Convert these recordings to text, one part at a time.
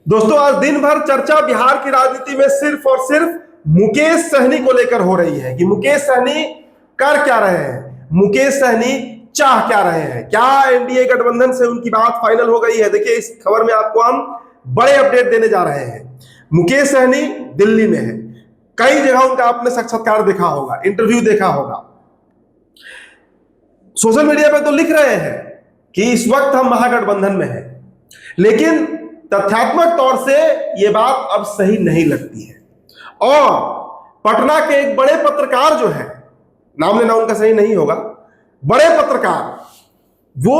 दोस्तों आज दिन भर चर्चा बिहार की राजनीति में सिर्फ और सिर्फ मुकेश सहनी को लेकर हो रही है कि मुकेश सहनी कर क्या रहे हैं, मुकेश सहनी चाह क्या रहे हैं, क्या एनडीए गठबंधन से उनकी बात फाइनल हो गई है। देखिए इस खबर में आपको हम बड़े अपडेट देने जा रहे हैं। मुकेश सहनी दिल्ली में है, कई जगह उनका आपने साक्षात्कार देखा होगा, इंटरव्यू देखा होगा, सोशल मीडिया पे तो लिख रहे हैं कि इस वक्त हम महागठबंधन में हैं, लेकिन तथ्यात्मक तौर से यह बात अब सही नहीं लगती है। और पटना के एक बड़े पत्रकार जो है, नाम लेना उनका सही नहीं होगा, बड़े पत्रकार वो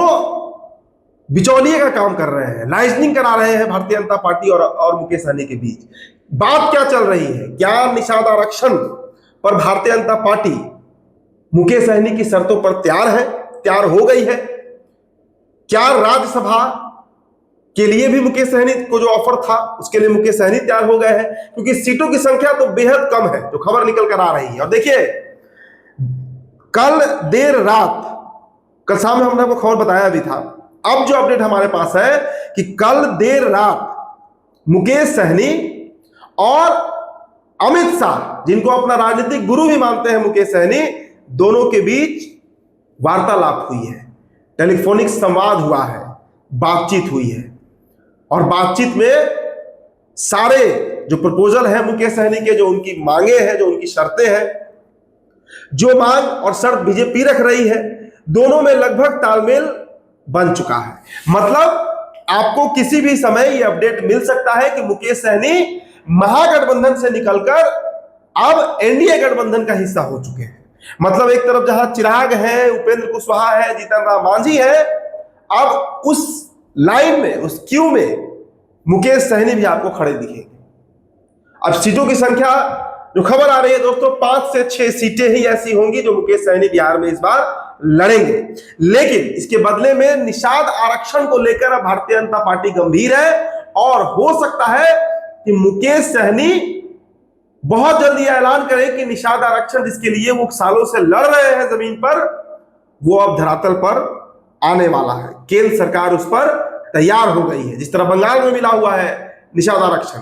बिचौलिए का काम कर रहे हैं, लाइजनिंग करा रहे हैं भारतीय जनता पार्टी और मुकेश सहनी के बीच। बात क्या चल रही है, क्या निषाद आरक्षण पर भारतीय जनता पार्टी मुकेश सहनी की शर्तों पर तैयार हो गई है? क्या राज्यसभा के लिए भी मुकेश सहनी को जो ऑफर था उसके लिए मुकेश सहनी तैयार हो गए हैं? क्योंकि सीटों की संख्या तो बेहद कम है जो खबर निकल कर आ रही है। और देखिए कल देर रात, कल शाम में हमने आपको खबर बताया भी था, अब जो अपडेट हमारे पास है कि कल देर रात मुकेश सहनी और अमित शाह, जिनको अपना राजनीतिक गुरु भी मानते हैं मुकेश सहनी, दोनों के बीच वार्तालाप हुई है, टेलीफोनिक संवाद हुआ है, बातचीत हुई है। और बातचीत में सारे जो प्रपोजल है मुकेश सहनी के, जो उनकी मांगे हैं, जो उनकी शर्तें हैं, जो मांग और शर्त बीजेपी रख रही है, दोनों में लगभग तालमेल बन चुका है। मतलब आपको किसी भी समय यह अपडेट मिल सकता है कि मुकेश सहनी महागठबंधन से निकलकर अब एनडीए गठबंधन का हिस्सा हो चुके हैं। मतलब एक तरफ जहां चिराग है, उपेंद्र कुशवाहा है, जीतन राम मांझी है, अब उस लाइन में, उस क्यू में मुकेश सहनी भी आपको खड़े दिखेंगे। अब सीटों की संख्या जो खबर आ रही है दोस्तों, 5 से 6 सीटें ही ऐसी होंगी जो मुकेश सहनी बिहार में इस बार लड़ेंगे। लेकिन इसके बदले में निषाद आरक्षण को लेकर अब भारतीय जनता पार्टी गंभीर है और हो सकता है कि मुकेश सहनी बहुत जल्दी ऐलान करें कि निषाद आरक्षण जिसके लिए वो सालों से लड़ रहे हैं जमीन पर, वो अब धरातल पर आने वाला है। केंद्र सरकार उस पर तैयार हो गई है। जिस तरह बंगाल में मिला हुआ है निषाद आरक्षण,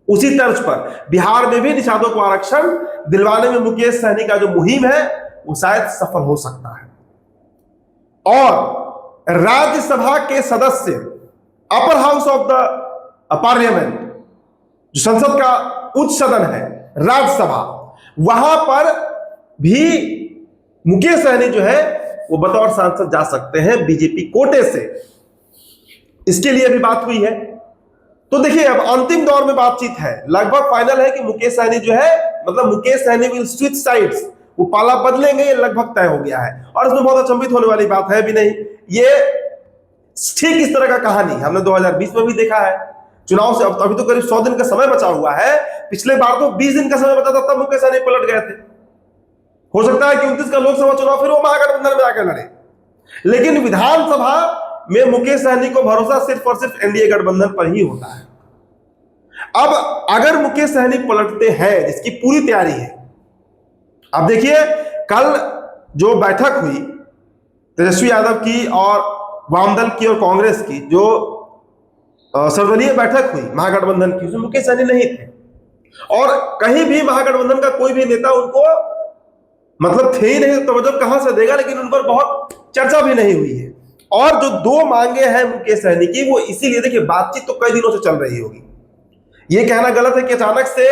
उसी तर्ज पर बिहार में भी निषादों को आरक्षण दिलवाने में मुकेश सहनी का जो मुहिम है वो शायद सफल हो सकता है। और राज्यसभा के सदस्य, upper house of the parliament, जो संसद का उच्च सदन है राज्यसभा, वहां पर भी मुकेश सहनी जो है वो बतौर सांसद जा सकते हैं बीजेपी कोटे से। इसके लिए भी बात हुई है। तो देखिए अब अंतिम दौर में बातचीत है, लगभग फाइनल है कि मुकेश सहनी जो है, मतलब Mukesh Sahani will switch sides, वो पाला बदलेंगे, ये लगभग तय हो गया है। और इसमें बहुत अचंभित होने वाली बात है भी नहीं। ये ठीक इस तरह का कहानी हमने 2020 में भी देखा है। चुनाव से अभी तो करीब 100 दिन का समय बचा हुआ है, पिछले बार तो 20 दिन का समय बचा था, तब मुकेश सहनी पलट गए थे। हो सकता है कि 29 का लोकसभा चुनाव फिर वो महागठबंधन में आकर लड़े। लेकिन विधानसभा में मुकेश सहनी को भरोसा सिर्फ और सिर्फ एनडीए गठबंधन पर ही होता है। अब अगर मुकेश सहनी पलटते हैं, जिसकी पूरी तैयारी है, अब देखिए कल जो बैठक हुई तेजस्वी यादव की और वामदल की और कांग्रेस की, जो सर्वदलीय बैठक हुई महागठबंधन की, उसमें मुकेश सहनी नहीं थे। और कहीं भी महागठबंधन का कोई भी नेता उनको मतलब थे ही नहीं, तवज्जो कहां से देगा, लेकिन उन पर बहुत चर्चा भी नहीं हुई है। और जो 2 मांगे हैं मुकेश सहनी की, वो इसीलिए देखिए बातचीत तो कई दिनों से चल रही होगी। ये कहना गलत है कि अचानक से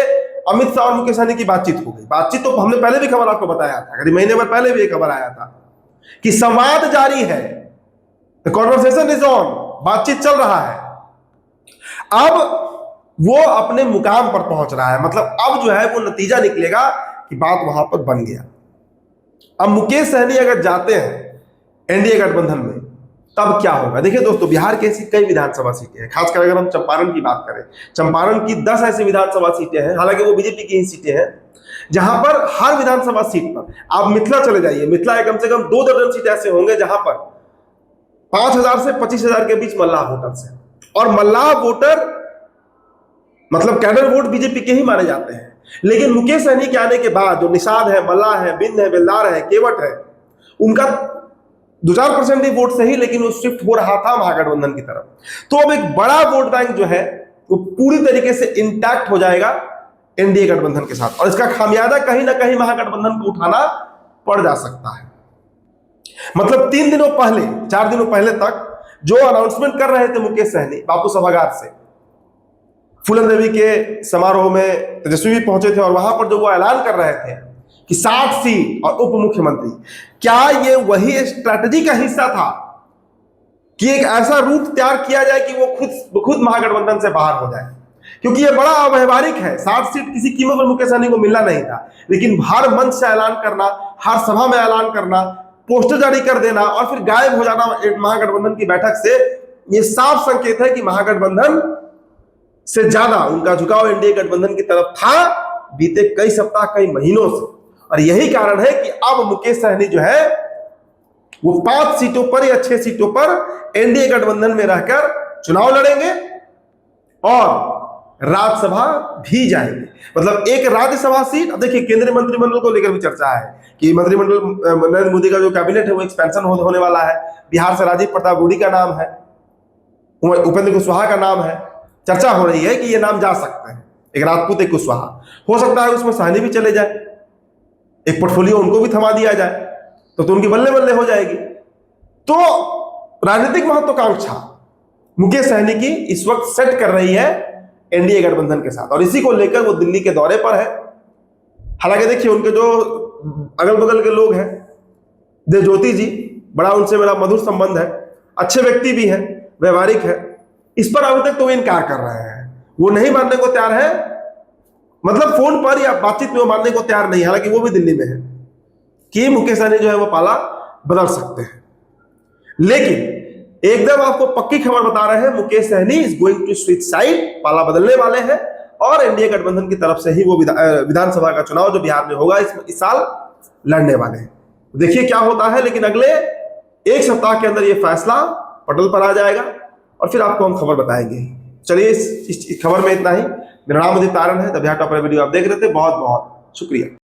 अमित शाह और मुकेश सहनी की बातचीत हो गई। बातचीत तो हमने पहले भी खबर आपको बताया था, करीब महीने भर पहले भी एक खबर आया था कि संवाद जारी है, द कॉन्वर्सेशन इज ऑन, बातचीत चल रहा है। अब वो अपने मुकाम पर पहुंच रहा है, मतलब अब जो है वो नतीजा निकलेगा कि बात वहां पर बन गया। अब मुकेश सहनी अगर जाते हैं एनडीए गठबंधन में, तब क्या होगा? देखिए दोस्तों, बिहार की ऐसी कई विधानसभा सीटें हैं, खासकर अगर हम चंपारण की बात करें, चंपारण की 10 ऐसी विधानसभा सीटें हैं, हालांकि वो बीजेपी की ही सीटें हैं, जहां पर हर विधानसभा सीट पर, आप मिथिला चले जाइए, मिथिला कम से कम 2 दर्जन सीट ऐसे होंगे जहां पर 5,000 से 25,000 के बीच मल्लाह वोटर्स हैं। और मल्लाह वोटर मतलब कैडर वोट बीजेपी के ही माने जाते हैं। लेकिन मुकेश सहनी के आने के बाद जो निषाद है, मल्लाह है, बिंद है, बेलदार है, केवट है, उनका 2-4% ही वोट सही, लेकिन वो शिफ्ट हो रहा था महागठबंधन की तरफ। तो अब एक बड़ा वोट बैंक जो है वो पूरी तरीके से इंटैक्ट हो जाएगा एनडीए गठबंधन के साथ, और इसका खामियाजा कहीं ना कहीं महागठबंधन को उठाना पड़ जा सकता है। मतलब 3 दिनों पहले, 4 दिनों पहले तक जो अनाउंसमेंट कर रहे थे मुकेश सहनी बापू सभागार से, फूलन देवी के समारोह में तेजस्वी भी पहुंचे थे, और वहां पर जो वो ऐलान कर रहे थे कि 60 सीट और उप मुख्यमंत्री, क्या ये वही स्ट्रैटेजी का हिस्सा था कि एक ऐसा रूट तैयार किया जाए कि वो खुद महागठबंधन से बाहर हो जाए? क्योंकि ये बड़ा अव्यवहारिक है, 60 सीट किसी कीमत पर मुकेश सहनी को मिलना नहीं था, लेकिन हर मंच से ऐलान करना, हर सभा में ऐलान करना, पोस्टर जारी कर देना और फिर गायब हो जाना महागठबंधन की बैठक से, ये साफ संकेत है कि महागठबंधन से ज्यादा उनका झुकाव एनडीए गठबंधन की तरफ था बीते कई सप्ताह, कई महीनों से। और यही कारण है कि अब मुकेश सहनी जो है वो 5 सीटों पर या 6 सीटों पर एनडीए गठबंधन में रहकर चुनाव लड़ेंगे और राज्यसभा भी जाएंगे। मतलब एक राज्यसभा सीट। अब देखिए, केंद्रीय मंत्रिमंडल को लेकर भी चर्चा है कि मंत्रिमंडल, नरेंद्र मोदी का जो कैबिनेट है वो एक्सपेंशन होने वाला है। बिहार से राजीव प्रताप रूडी का नाम है, उपेंद्र कुशवाहा का नाम है, चर्चा हो रही है कि ये नाम जा सकते हैं, एक राजपूत एक कुशवाहा, हो सकता है उसमें सहनी भी चले जाए, एक पोर्टफोलियो उनको भी थमा दिया जाए तो उनकी बल्ले बल्ले हो जाएगी। तो राजनीतिक महत्वाकांक्षा मुकेश सहनी की इस वक्त सेट कर रही है एनडीए गठबंधन के साथ, और इसी को लेकर वो दिल्ली के दौरे पर है। हालांकि देखिए, उनके जो अगल बगल के लोग हैं, देवज्योति जी, बड़ा उनसे मेरा मधुर संबंध है, अच्छे व्यक्ति भी हैं, व्यवहारिक है, इस पर अभी तक तो वो इनकार कर रहे हैं, वो नहीं मानने को तैयार है, मतलब फोन पर या बातचीत में वो मानने को तैयार नहीं, हालांकि वो भी दिल्ली में है, कि मुकेश सहनी जो है वो पाला बदल सकते हैं। लेकिन एकदम आपको पक्की खबर बता रहे हैं, Mukesh Sahani is going to switch side, पाला बदलने वाले हैं और एनडीए गठबंधन की तरफ से ही वो विधानसभा का चुनाव जो बिहार में होगा इस साल लड़ने वाले हैं। देखिए क्या होता है, लेकिन अगले 1 सप्ताह के अंदर ये फैसला पटल पर आ जाएगा और फिर आपको हम खबर बताएंगे। चलिए, इस खबर में इतना ही। मेरा नाम उदित तारण है, द बिहार टॉपर वीडियो आप देख रहे थे। बहुत बहुत शुक्रिया।